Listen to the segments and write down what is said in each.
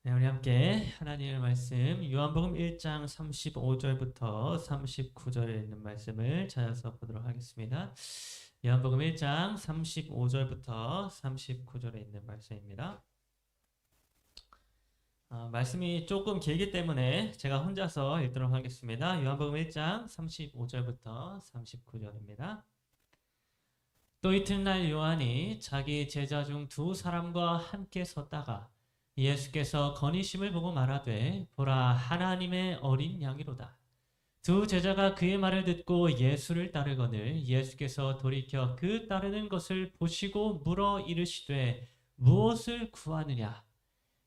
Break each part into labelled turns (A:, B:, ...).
A: 네, 우리 함께 하나님의 말씀 요한복음 1장 35절부터 39절에 있는 말씀을 찾아서 보도록 하겠습니다. 요한복음 1장 35절부터 39절에 있는 말씀입니다. 말씀이 조금 길기 때문에 제가 혼자서 읽도록 하겠습니다. 요한복음 1장 35절부터 39절입니다. 또 이튿날 요한이 자기 제자 중 두 사람과 함께 섰다가 예수께서 건의심을 보고 말하되 보라 하나님의 어린 양이로다. 두 제자가 그의 말을 듣고 예수를 따르거늘 예수께서 돌이켜 그 따르는 것을 보시고 물어 이르시되 무엇을 구하느냐.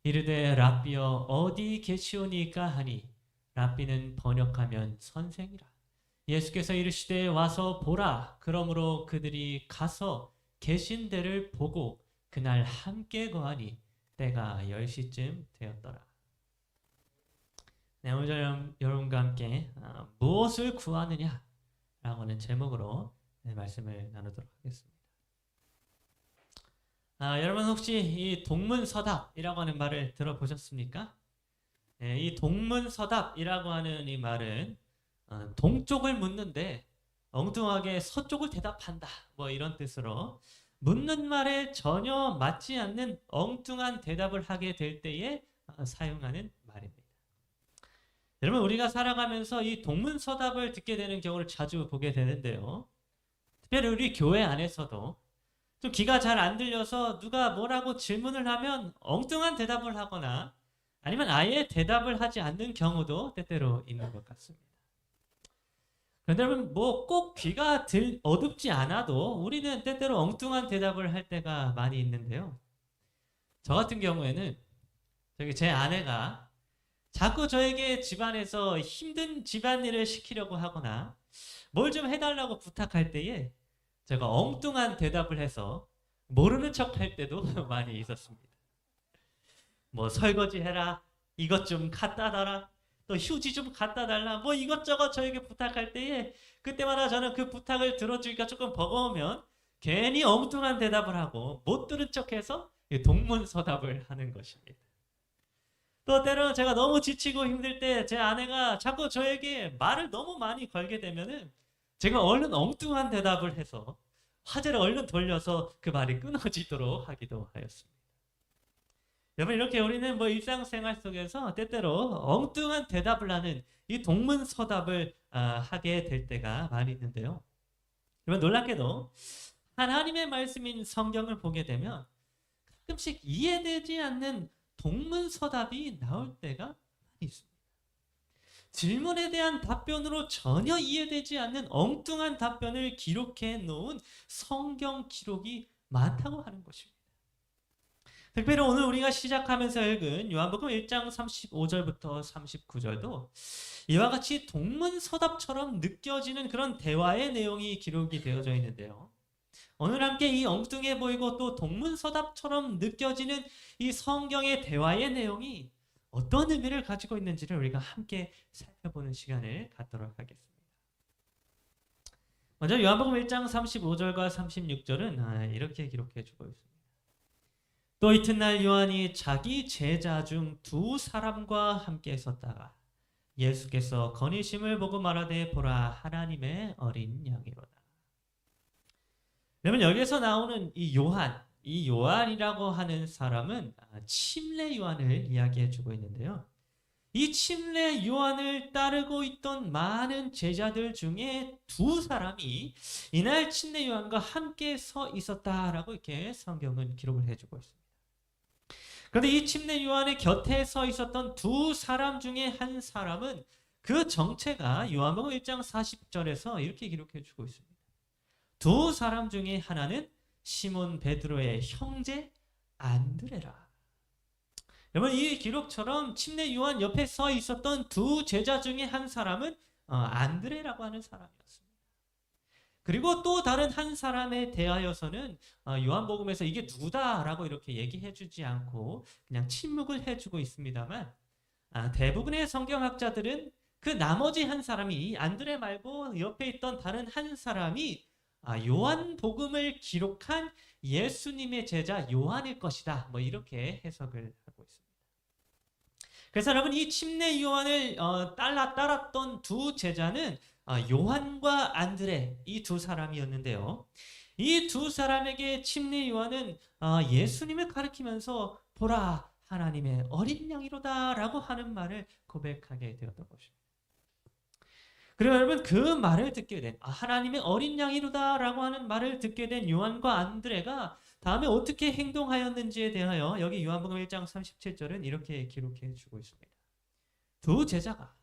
A: 이르되 랍비여 어디 계시오니까 하니 랍비는 번역하면 선생이라. 예수께서 이르시되 와서 보라. 그러므로 그들이 가서 계신 데를 보고 그날 함께 거하니 때가 10시쯤 되었더라. 네, 오늘 여러분과 함께 무엇을 구하느냐 라고 하는 제목으로 말씀을 나누도록 하겠습니다. 여러분 혹시 이 동문서답이라고 하는 말을 들어보셨습니까? 네, 이 동문서답이라고 하는 이 말은 동쪽을 묻는데 엉뚱하게 서쪽을 대답한다 뭐 이런 뜻으로 묻는 말에 전혀 맞지 않는 엉뚱한 대답을 하게 될 때에 사용하는 말입니다. 여러분 우리가 살아가면서 이 동문서답을 듣게 되는 경우를 자주 보게 되는데요. 특별히 우리 교회 안에서도 좀 귀가 잘 안 들려서 누가 뭐라고 질문을 하면 엉뚱한 대답을 하거나 아니면 아예 대답을 하지 않는 경우도 때때로 있는 것 같습니다. 그런데 여러분 뭐 꼭 귀가 어둡지 않아도 우리는 때때로 엉뚱한 대답을 할 때가 많이 있는데요. 저 같은 경우에는 제 아내가 자꾸 저에게 집안에서 힘든 집안일을 시키려고 하거나 뭘 좀 해달라고 부탁할 때에 제가 엉뚱한 대답을 해서 모르는 척 할 때도 많이 있었습니다. 뭐 설거지 해라, 이것 좀 갖다 놔라, 또 휴지 좀 갖다 달라, 뭐 이것저것 저에게 부탁할 때에 그때마다 저는 그 부탁을 들어주기가 조금 버거우면 괜히 엉뚱한 대답을 하고 못 들은 척해서 동문서답을 하는 것입니다. 또 때로는 제가 너무 지치고 힘들 때 제 아내가 자꾸 저에게 말을 너무 많이 걸게 되면은 제가 얼른 엉뚱한 대답을 해서 화제를 얼른 돌려서 그 말이 끊어지도록 하기도 하였습니다. 여러분 이렇게 우리는 뭐 일상생활 속에서 때때로 엉뚱한 대답을 하는 이 동문서답을 하게 될 때가 많이 있는데요. 여러분 놀랍게도 하나님의 말씀인 성경을 보게 되면 가끔씩 이해되지 않는 동문서답이 나올 때가 많이 있습니다. 질문에 대한 답변으로 전혀 이해되지 않는 엉뚱한 답변을 기록해 놓은 성경 기록이 많다고 하는 것입니다. 특별히 오늘 우리가 시작하면서 읽은 요한복음 1장 35절부터 39절도 이와 같이 동문서답처럼 느껴지는 그런 대화의 내용이 기록이 되어져 있는데요. 오늘 함께 이 엉뚱해 보이고 또 동문서답처럼 느껴지는 이 성경의 대화의 내용이 어떤 의미를 가지고 있는지를 우리가 함께 살펴보는 시간을 갖도록 하겠습니다. 먼저 요한복음 1장 35절과 36절은 이렇게 기록해 주고 있습니다. 또 이튿날 요한이 자기 제자 중 두 사람과 함께 섰다가 예수께서 건의심을 보고 말하되 보라 하나님의 어린 양이로다. 그러면 여기에서 나오는 이 요한이라고 하는 사람은 침례 요한을 이야기해 주고 있는데요. 이 침례 요한을 따르고 있던 많은 제자들 중에 두 사람이 이날 침례 요한과 함께 서 있었다라고 이렇게 성경은 기록을 해주고 있습니다. 그런데 이 침례 요한의 곁에 서 있었던 두 사람 중에 한 사람은 그 정체가 요한복음 1장 40절에서 이렇게 기록해 주고 있습니다. 두 사람 중에 하나는 시몬 베드로의 형제 안드레라. 여러분 이 기록처럼 침례 요한 옆에 서 있었던 두 제자 중에 한 사람은 안드레라고 하는 사람이었습니다. 그리고 또 다른 한 사람에 대하여서는 요한복음에서 이게 누구다라고 이렇게 얘기해 주지 않고 그냥 침묵을 해주고 있습니다만 대부분의 성경학자들은 그 나머지 한 사람이 안드레 말고 옆에 있던 다른 한 사람이 요한복음을 기록한 예수님의 제자 요한일 것이다. 뭐 이렇게 해석을 하고 있습니다. 그래서 여러분 이 침례 요한을 따랐던 두 제자는 요한과 안드레 이 두 사람이었는데요. 이 두 사람에게 침례 요한은 예수님을 가리키면서 보라 하나님의 어린 양이로다 라고 하는 말을 고백하게 되었던 것입니다. 그리고 여러분 그 말을 듣게 된 하나님의 어린 양이로다 라고 하는 말을 듣게 된 요한과 안드레가 다음에 어떻게 행동하였는지에 대하여 여기 요한복음 1장 37절은 이렇게 기록해 주고 있습니다. 두 제자가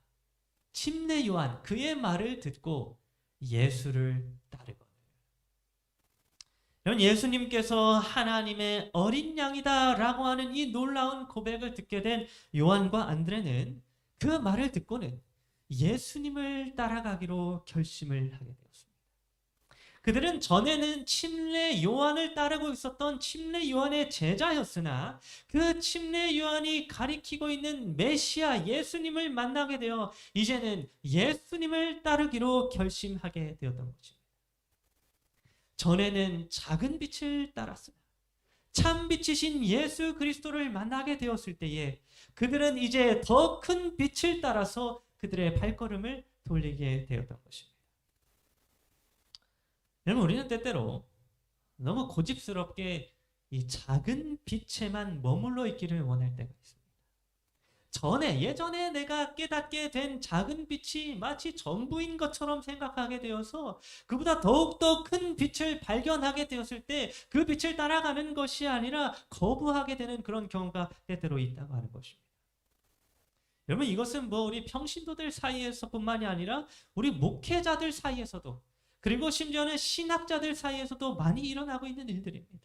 A: 침례 요한 그의 말을 듣고 예수를 따르거늘. 여러분 예수님께서 하나님의 어린 양이다 라고 하는 이 놀라운 고백을 듣게 된 요한과 안드레는 그 말을 듣고는 예수님을 따라가기로 결심을 하게 되었습니다. 그들은 전에는 침례 요한을 따르고 있었던 침례 요한의 제자였으나 그 침례 요한이 가리키고 있는 메시아 예수님을 만나게 되어 이제는 예수님을 따르기로 결심하게 되었던 것입니다. 전에는 작은 빛을 따랐으나 참 빛이신 예수 그리스도를 만나게 되었을 때에 그들은 이제 더 큰 빛을 따라서 그들의 발걸음을 돌리게 되었던 것입니다. 여러분 우리는 때때로 너무 고집스럽게 이 작은 빛에만 머물러 있기를 원할 때가 있습니다. 예전에 내가 깨닫게 된 작은 빛이 마치 전부인 것처럼 생각하게 되어서 그보다 더욱더 큰 빛을 발견하게 되었을 때 그 빛을 따라가는 것이 아니라 거부하게 되는 그런 경우가 때때로 있다고 하는 것입니다. 여러분 이것은 우리 평신도들 사이에서뿐만이 아니라 우리 목회자들 사이에서도 그리고 심지어는 신학자들 사이에서도 많이 일어나고 있는 일들입니다.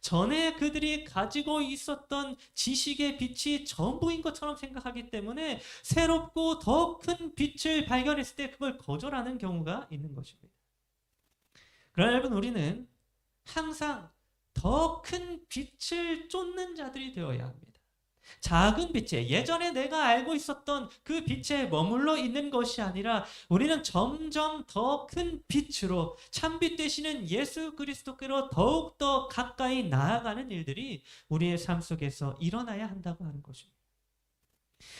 A: 전에 그들이 가지고 있었던 지식의 빛이 전부인 것처럼 생각하기 때문에 새롭고 더 큰 빛을 발견했을 때 그걸 거절하는 경우가 있는 것입니다. 그러나 여러분 우리는 항상 더 큰 빛을 쫓는 자들이 되어야 합니다. 작은 빛에 예전에 내가 알고 있었던 그 빛에 머물러 있는 것이 아니라 우리는 점점 더 큰 빛으로 참빛 되시는 예수 그리스도께로 더욱더 가까이 나아가는 일들이 우리의 삶 속에서 일어나야 한다고 하는 것입니다.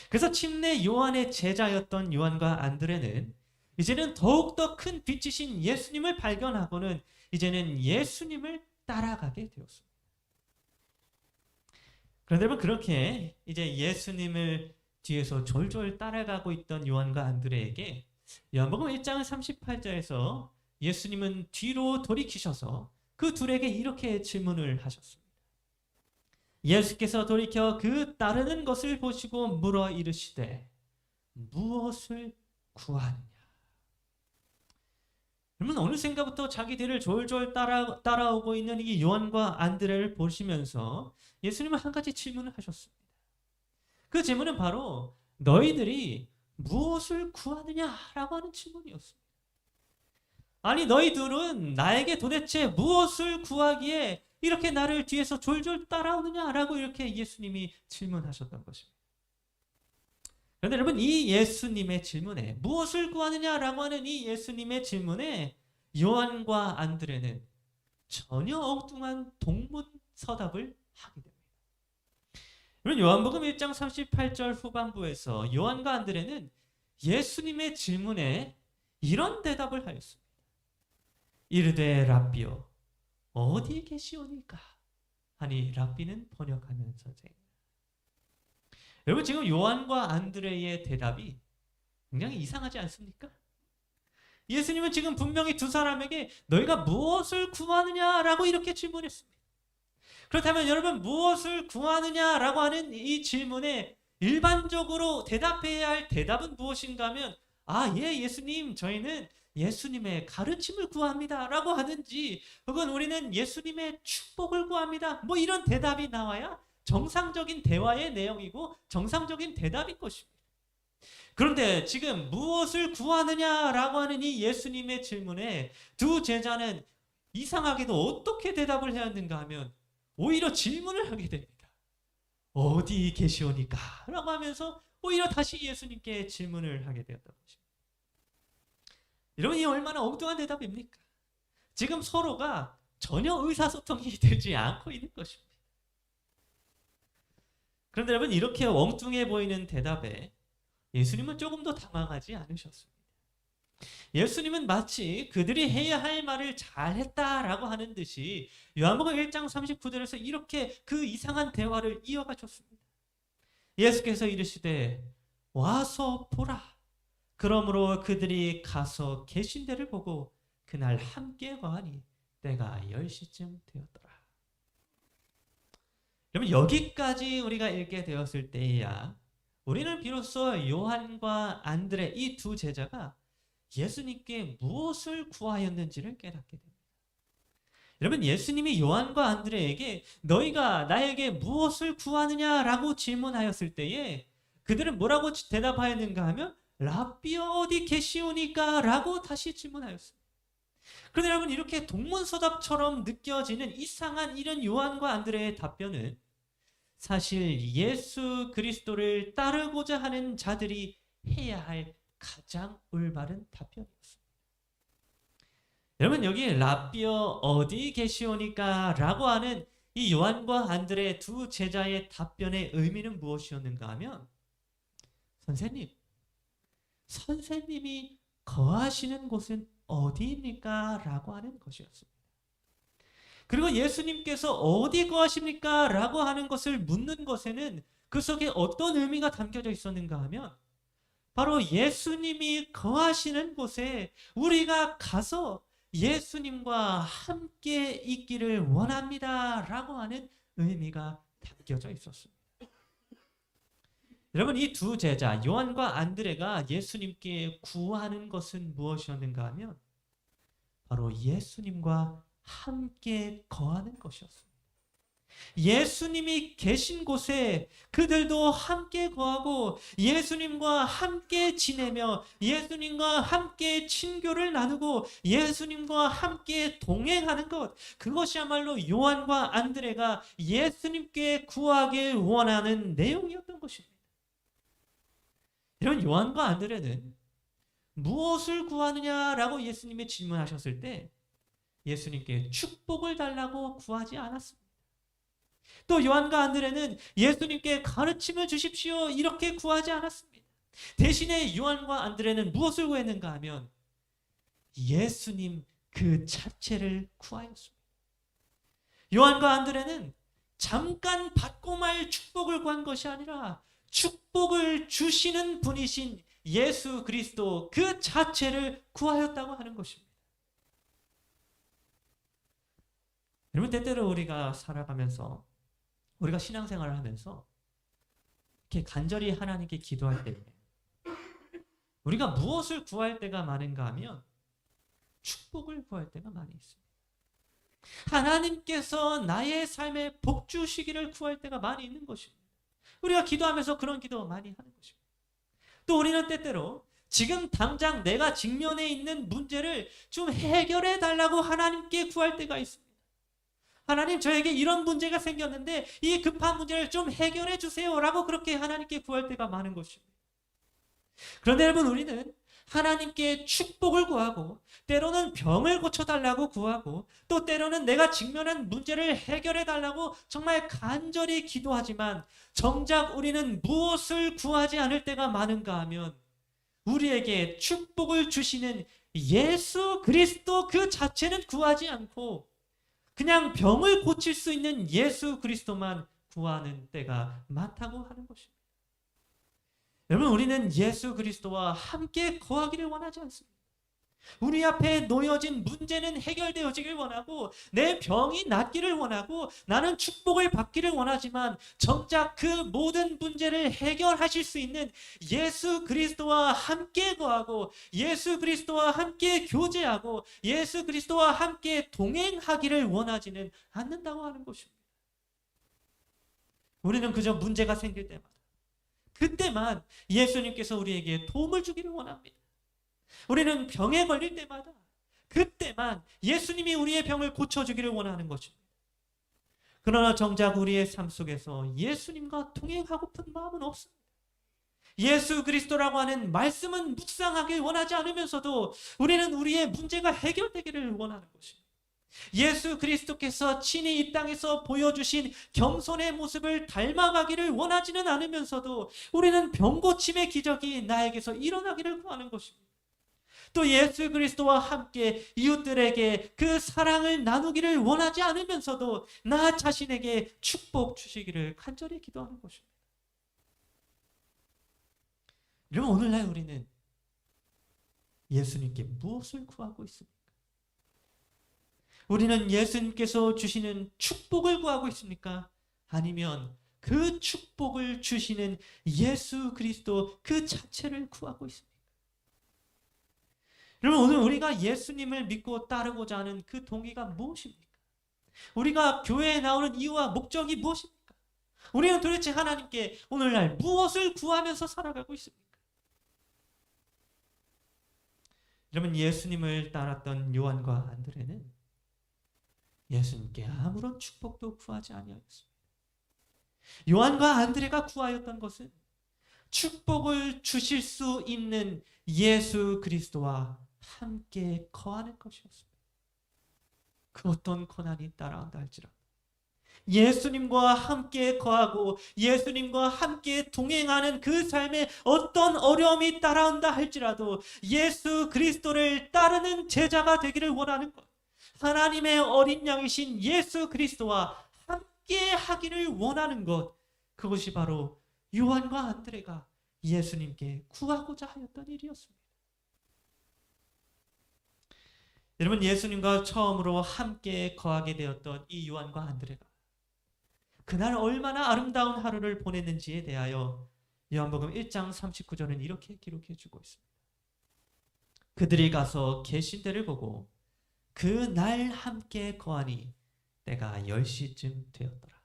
A: 그래서 침례 요한의 제자였던 요한과 안드레는 이제는 더욱더 큰 빛이신 예수님을 발견하고는 이제는 예수님을 따라가게 되었습니다. 그런데 여러분 그렇게 이제 예수님을 뒤에서 졸졸 따라가고 있던 요한과 안드레에게 요한복음 1장 38절에서 예수님은 뒤로 돌이키셔서 그 둘에게 이렇게 질문을 하셨습니다. 예수께서 돌이켜 그 따르는 것을 보시고 물어 이르시되 무엇을 구하느냐. 여러분 어느샌가부터 자기들을 졸졸 따라오고 있는 이 요한과 안드레를 보시면서 예수님은 한 가지 질문을 하셨습니다. 그 질문은 바로 너희들이 무엇을 구하느냐라고 하는 질문이었습니다. 아니 너희들은 나에게 도대체 무엇을 구하기에 이렇게 나를 뒤에서 졸졸 따라오느냐라고 이렇게 예수님이 질문하셨던 것입니다. 그런데 여러분 이 예수님의 질문에 무엇을 구하느냐라고 하는 이 예수님의 질문에 요한과 안드레는 전혀 엉뚱한 동문서답을 하게 됩니다. 여러분 요한복음 1장 38절 후반부에서 요한과 안드레는 예수님의 질문에 이런 대답을 하였습니다. 이르되 랍비여 어디 계시오니까 하니 랍비는 번역하는 선생님. 여러분 지금 요한과 안드레의 대답이 굉장히 이상하지 않습니까? 예수님은 지금 분명히 두 사람에게 너희가 무엇을 구하느냐라고 이렇게 질문했습니다. 그렇다면 여러분 무엇을 구하느냐라고 하는 이 질문에 일반적으로 대답해야 할 대답은 무엇인가 하면 예수님 저희는 예수님의 가르침을 구합니다 라고 하든지 혹은 우리는 예수님의 축복을 구합니다 이런 대답이 나와야 정상적인 대화의 내용이고 정상적인 대답인 것입니다. 그런데 지금 무엇을 구하느냐라고 하는 이 예수님의 질문에 두 제자는 이상하게도 어떻게 대답을 해야 하는가 하면 오히려 질문을 하게 됩니다. 어디 계시오니까? 라고 하면서 오히려 다시 예수님께 질문을 하게 되었던 것입니다. 여러분 이 얼마나 엉뚱한 대답입니까? 지금 서로가 전혀 의사소통이 되지 않고 있는 것입니다. 그런데 여러분, 이렇게 엉뚱해 보이는 대답에 예수님은 조금 더 당황하지 않으셨습니다. 예수님은 마치 그들이 해야 할 말을 잘했다라고 하는 듯이 요한복음 1장 39절에서 이렇게 그 이상한 대화를 이어가셨습니다. 예수께서 이르시되 와서 보라. 그러므로 그들이 가서 계신 데를 보고 그날 함께 거하니 때가 10시쯤 되었더라. 그러면 여기까지 우리가 읽게 되었을 때야 우리는 비로소 요한과 안드레 이 두 제자가 예수님께 무엇을 구하였는지를 깨닫게 됩니다. 여러분, 예수님이 요한과 안드레에게 너희가 나에게 무엇을 구하느냐라고 질문하였을 때에 그들은 뭐라고 대답하였는가 하면 랍비여 어디 계시오니까 라고 다시 질문하였습니다. 그런데 여러분, 이렇게 동문서답처럼 느껴지는 이상한 이런 요한과 안드레의 답변은 사실 예수 그리스도를 따르고자 하는 자들이 해야 할 가장 올바른 답변이었습니다. 여러분, 여기 랍비여 어디 계시오니까 라고 하는 이 요한과 안드레 두 제자의 답변의 의미는 무엇이었는가 하면 선생님이 거하시는 곳은 어디입니까? 라고 하는 것이었습니다. 그리고 예수님께서 어디 거하십니까? 라고 하는 것을 묻는 것에는 그 속에 어떤 의미가 담겨져 있었는가 하면 바로 예수님이 거하시는 곳에 우리가 가서 예수님과 함께 있기를 원합니다 라고 하는 의미가 담겨져 있었습니다. 여러분, 이 두 제자 요한과 안드레가 예수님께 구하는 것은 무엇이었는가 하면 바로 예수님과 함께 거하는 것이었습니다. 예수님이 계신 곳에 그들도 함께 거하고 예수님과 함께 지내며 예수님과 함께 친교를 나누고 예수님과 함께 동행하는 것, 그것이야말로 요한과 안드레가 예수님께 구하길 원하는 내용이었던 것입니다. 이런 요한과 안드레는 무엇을 구하느냐라고 예수님이 질문하셨을 때 예수님께 축복을 달라고 구하지 않았습니다. 또 요한과 안드레는 예수님께 가르침을 주십시오 이렇게 구하지 않았습니다. 대신에 요한과 안드레는 무엇을 구했는가 하면 예수님 그 자체를 구하였습니다. 요한과 안드레는 잠깐 받고 말 축복을 구한 것이 아니라 축복을 주시는 분이신 예수 그리스도 그 자체를 구하였다고 하는 것입니다. 여러분, 때때로 우리가 살아가면서 우리가 신앙생활을 하면서 이렇게 간절히 하나님께 기도할 때 우리가 무엇을 구할 때가 많은가 하면 축복을 구할 때가 많이 있습니다. 하나님께서 나의 삶에 복 주시기를 구할 때가 많이 있는 것입니다. 우리가 기도하면서 그런 기도 많이 하는 것입니다. 또 우리는 때때로 지금 당장 내가 직면해 있는 문제를 좀 해결해 달라고 하나님께 구할 때가 있습니다. 하나님, 저에게 이런 문제가 생겼는데 이 급한 문제를 좀 해결해 주세요 라고 그렇게 하나님께 구할 때가 많은 것입니다. 그런데 여러분, 우리는 하나님께 축복을 구하고 때로는 병을 고쳐달라고 구하고 또 때로는 내가 직면한 문제를 해결해 달라고 정말 간절히 기도하지만 정작 우리는 무엇을 구하지 않을 때가 많은가 하면 우리에게 축복을 주시는 예수 그리스도 그 자체는 구하지 않고 그냥 병을 고칠 수 있는 예수 그리스도만 구하는 때가 많다고 하는 것입니다. 여러분, 우리는 예수 그리스도와 함께 거하기를 원하지 않습니다. 우리 앞에 놓여진 문제는 해결되어지길 원하고 내 병이 낫기를 원하고 나는 축복을 받기를 원하지만 정작 그 모든 문제를 해결하실 수 있는 예수 그리스도와 함께 거하고 예수 그리스도와 함께 교제하고 예수 그리스도와 함께 동행하기를 원하지는 않는다고 하는 것입니다. 우리는 그저 문제가 생길 때마다 그때만 예수님께서 우리에게 도움을 주기를 원합니다. 우리는 병에 걸릴 때마다 그때만 예수님이 우리의 병을 고쳐주기를 원하는 것입니다. 그러나 정작 우리의 삶 속에서 예수님과 동행하고픈 마음은 없습니다. 예수 그리스도라고 하는 말씀은 묵상하길 원하지 않으면서도 우리는 우리의 문제가 해결되기를 원하는 것입니다. 예수 그리스도께서 친히 이 땅에서 보여주신 겸손의 모습을 닮아가기를 원하지는 않으면서도 우리는 병고침의 기적이 나에게서 일어나기를 구하는 것입니다. 또 예수 그리스도와 함께 이웃들에게 그 사랑을 나누기를 원하지 않으면서도 나 자신에게 축복 주시기를 간절히 기도하는 것입니다. 여러분, 오늘날 우리는 예수님께 무엇을 구하고 있습니까? 우리는 예수님께서 주시는 축복을 구하고 있습니까? 아니면 그 축복을 주시는 예수 그리스도 그 자체를 구하고 있습니까? 여러분, 오늘 우리가 예수님을 믿고 따르고자 하는 그 동기가 무엇입니까? 우리가 교회에 나오는 이유와 목적이 무엇입니까? 우리는 도대체 하나님께 오늘날 무엇을 구하면서 살아가고 있습니까? 여러분, 예수님을 따랐던 요한과 안드레는 예수님께 아무런 축복도 구하지 아니하였습니다. 요한과 안드레가 구하였던 것은 축복을 주실 수 있는 예수 그리스도와 함께 거하는 것이었습니다. 그 어떤 고난이 따라온다 할지라도 예수님과 함께 거하고 예수님과 함께 동행하는 그 삶에 어떤 어려움이 따라온다 할지라도 예수 그리스도를 따르는 제자가 되기를 원하는 것, 하나님의 어린 양이신 예수 그리스도와 함께 하기를 원하는 것, 그것이 바로 요한과 안드레가 예수님께 구하고자 하였던 일이었습니다. 여러분, 예수님과 처음으로 함께 거하게 되었던 이 요한과 안드레가 그날 얼마나 아름다운 하루를 보냈는지에 대하여 요한복음 1장 39절은 이렇게 기록해 주고 있습니다. 그들이 가서 계신 데를 보고 그 날 함께 거하니 때가 10시쯤 되었더라.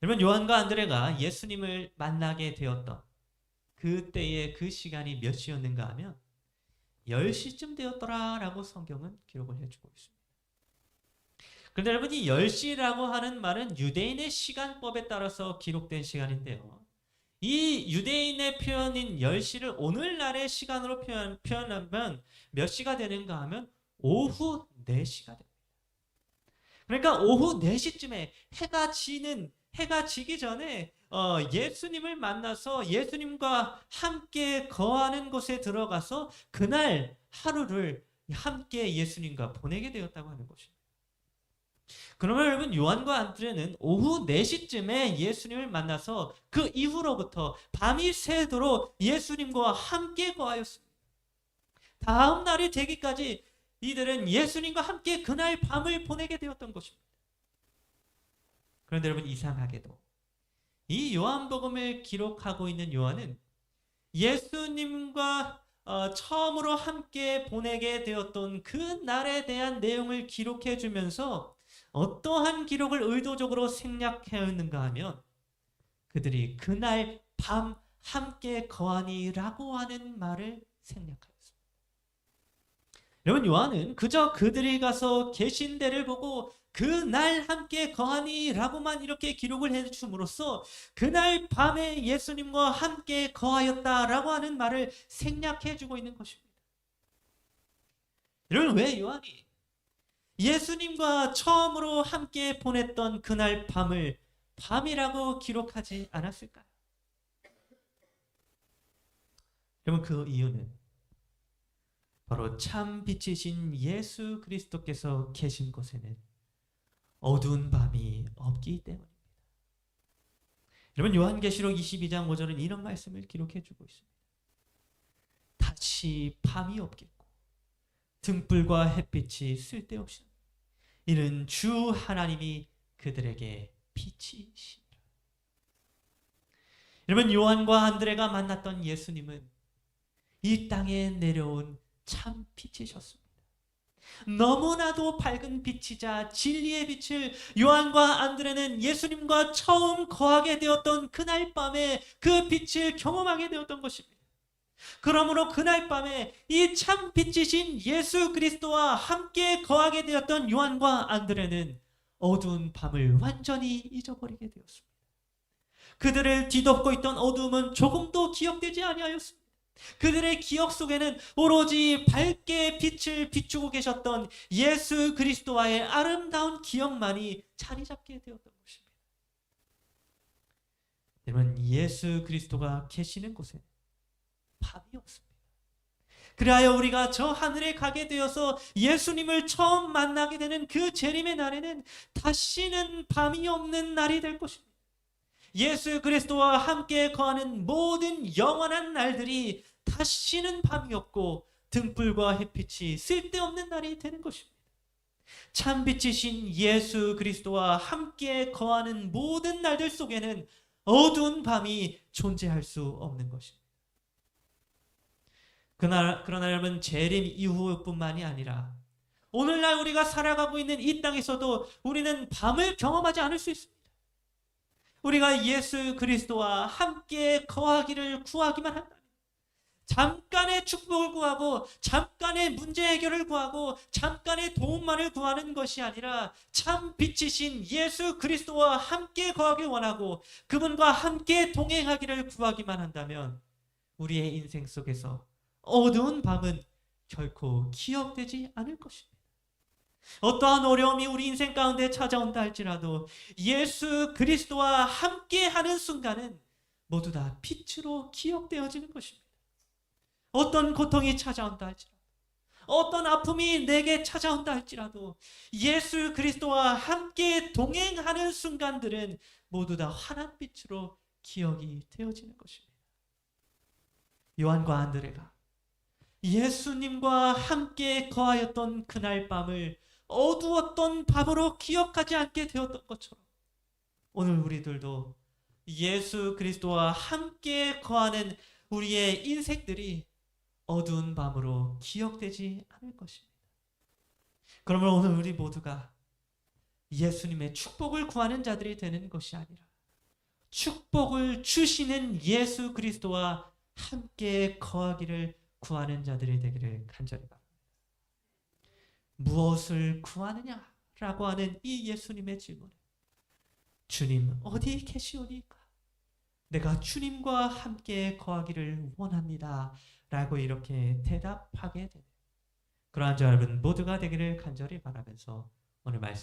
A: 여러분, 요한과 안드레가 예수님을 만나게 되었던 그때의 그 시간이 몇 시였는가 하면 10시쯤 되었더라 라고 성경은 기록을 해주고 있습니다. 그런데 여러분, 이 10시라고 하는 말은 유대인의 시간법에 따라서 기록된 시간인데요. 이 유대인의 표현인 10시를 오늘날의 시간으로 표현하면 몇 시가 되는가 하면 오후 4시가 됩니다. 그러니까 오후 4시쯤에 해가 지기 전에 예수님을 만나서 예수님과 함께 거하는 곳에 들어가서 그날 하루를 함께 예수님과 보내게 되었다고 하는 것입니다. 그러면 여러분, 요한과 안드레는 오후 4시쯤에 예수님을 만나서 그 이후로부터 밤이 새도록 예수님과 함께 거하였습니다. 다음 날이 되기까지 이들은 예수님과 함께 그날 밤을 보내게 되었던 것입니다. 그런데 여러분, 이상하게도 이 요한복음을 기록하고 있는 요한은 예수님과 처음으로 함께 보내게 되었던 그 날에 대한 내용을 기록해 주면서 어떠한 기록을 의도적으로 생략하였는가 하면 그들이 그날 밤 함께 거하니라고 하는 말을 생략하였습니다. 여러분, 요한은 그저 그들이 가서 계신 데를 보고 그날 함께 거하니라고만 이렇게 기록을 해줌으로써 그날 밤에 예수님과 함께 거하였다라고 하는 말을 생략해주고 있는 것입니다. 여러분, 왜 요한이 예수님과 처음으로 함께 보냈던 그날 밤을 밤이라고 기록하지 않았을까요? 여러분, 그 이유는 바로 참 빛이신 예수 그리스도께서 계신 곳에는 어두운 밤이 없기 때문입니다. 여러분, 요한계시록 22장 5절은 이런 말씀을 기록해 주고 있습니다. 다시 밤이 없겠고 등불과 햇빛이 쓸데없이 이는 주 하나님이 그들에게 빛이시니라. 여러분, 요한과 안드레가 만났던 예수님은 이 땅에 내려온 참 빛이셨습니다. 너무나도 밝은 빛이자 진리의 빛을 요한과 안드레는 예수님과 처음 거하게 되었던 그날 밤에 그 빛을 경험하게 되었던 것입니다. 그러므로 그날 밤에 이 참 빛이신 예수 그리스도와 함께 거하게 되었던 요한과 안드레는 어두운 밤을 완전히 잊어버리게 되었습니다. 그들을 뒤덮고 있던 어두움은 조금도 기억되지 아니하였습니다. 그들의 기억 속에는 오로지 밝게 빛을 비추고 계셨던 예수 그리스도와의 아름다운 기억만이 자리 잡게 되었던 것입니다. 여러분, 예수 그리스도가 계시는 곳에 밤이 없습니다. 그리하여 우리가 저 하늘에 가게 되어서 예수님을 처음 만나게 되는 그 재림의 날에는 다시는 밤이 없는 날이 될 것입니다. 예수 그리스도와 함께 거하는 모든 영원한 날들이 다시는 밤이 없고 등불과 햇빛이 쓸데없는 날이 되는 것입니다. 참빛이신 예수 그리스도와 함께 거하는 모든 날들 속에는 어두운 밤이 존재할 수 없는 것입니다. 그러나 여러분, 재림 이후뿐만이 아니라 오늘날 우리가 살아가고 있는 이 땅에서도 우리는 밤을 경험하지 않을 수 있습니다. 우리가 예수 그리스도와 함께 거하기를 구하기만 한다면, 잠깐의 축복을 구하고 잠깐의 문제 해결을 구하고 잠깐의 도움만을 구하는 것이 아니라 참 빛이신 예수 그리스도와 함께 거하길 원하고 그분과 함께 동행하기를 구하기만 한다면 우리의 인생 속에서 어두운 밤은 결코 기억되지 않을 것입니다. 어떠한 어려움이 우리 인생 가운데 찾아온다 할지라도 예수 그리스도와 함께하는 순간은 모두 다 빛으로 기억되어지는 것입니다. 어떤 고통이 찾아온다 할지라도, 어떤 아픔이 내게 찾아온다 할지라도 예수 그리스도와 함께 동행하는 순간들은 모두 다 환한 빛으로 기억이 되어지는 것입니다. 요한과 안드레가 예수님과 함께 거하였던 그날 밤을 어두웠던 밤으로 기억하지 않게 되었던 것처럼 오늘 우리들도 예수 그리스도와 함께 거하는 우리의 인생들이 어두운 밤으로 기억되지 않을 것입니다. 그러면 오늘 우리 모두가 예수님의 축복을 구하는 자들이 되는 것이 아니라 축복을 주시는 예수 그리스도와 함께 거하기를 구하는 자들이 되기를 간절히 바랍니다. 무엇을 구하느냐라고 하는 이 예수님의 질문에 주님 어디 계시오니까? 내가 주님과 함께 거하기를 원합니다 라고 이렇게 대답하게 되는 그러한 저 여러분 모두가 되기를 간절히 바라면서 오늘 말씀